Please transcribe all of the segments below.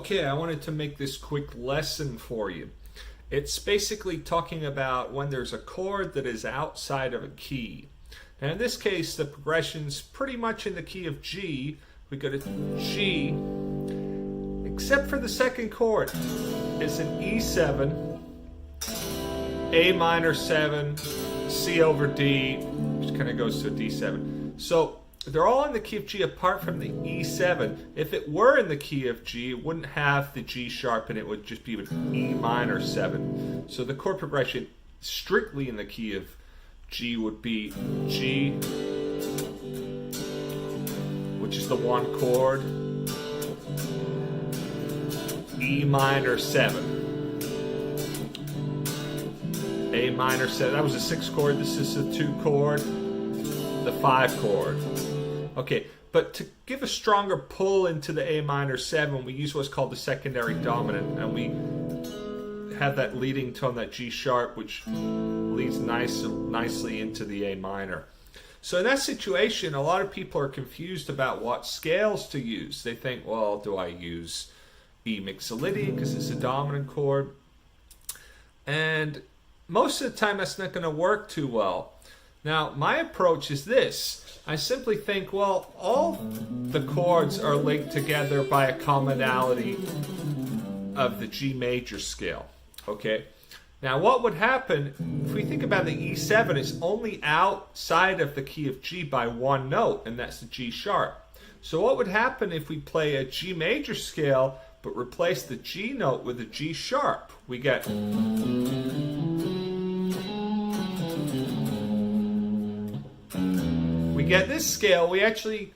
Okay, I wanted to make this quick lesson for you. It's basically talking about when there's a chord that is outside of a key. Now in this case, the progression's pretty much in the key of G. We go to G, except for the second chord. It's an E7, A minor 7, C over D, which kind of goes to a D7. So they're all in the key of G apart from the E7. If it were in the key of G, it wouldn't have the G sharp and it would just be an E minor 7. So the chord progression strictly in the key of G would be G, which is the one chord, E minor 7. A minor 7, that was a 6 chord, this is a 2 chord, the 5 chord. Okay, but to give a stronger pull into the A minor 7, we use what's called the secondary dominant, and we have that leading tone, that G sharp, which leads nicely into the A minor. So in that situation, a lot of people are confused about what scales to use. They think, well, do I use E mixolydian because it's a dominant chord? And most of the time that's not going to work too well. Now, my approach is this. I simply think, well, all the chords are linked together by a commonality of the G major scale. Okay? Now, what would happen if we think about the E7? It's only outside of the key of G by one note, and that's the G sharp. So what would happen if we play a G major scale but replace the G note with a G sharp? We get... get this scale, we actually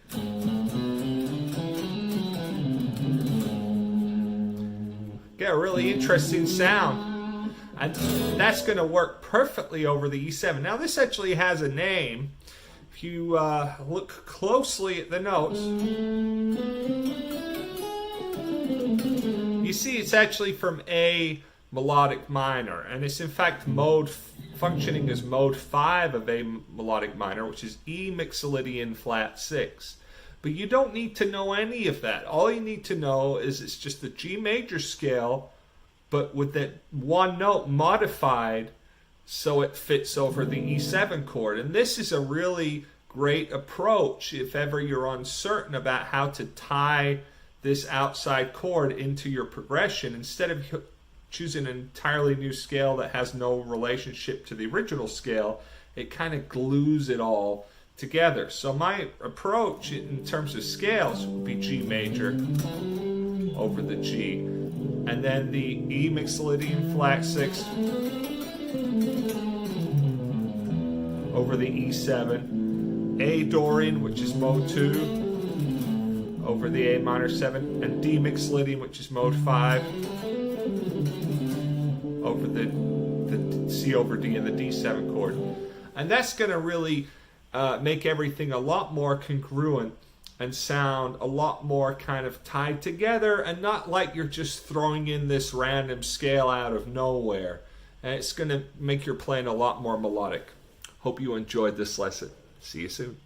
get a really interesting sound, and that's going to work perfectly over the E7. Now this actually has a name. If you look closely at the notes, you see it's actually from A melodic minor, and it's in fact functioning as mode 5 of A melodic minor, which is E mixolydian flat 6. But you don't need to know any of that. All you need to know is it's just the G major scale, but with that one note modified so it fits over the E7 chord. And this is a really great approach if ever you're uncertain about how to tie this outside chord into your progression. Instead of choosing an entirely new scale that has no relationship to the original scale, it kind of glues it all together. So my approach in terms of scales would be G major over the G, and then the E mixolydian flat 6 over the E7, A Dorian, which is mode 2, over the A minor 7, and D mixolydian, which is mode 5, over the C over D and the D7 chord. And that's going to really make everything a lot more congruent and sound a lot more kind of tied together, and not like you're just throwing in this random scale out of nowhere. And it's going to make your playing a lot more melodic. Hope you enjoyed this lesson. See you soon.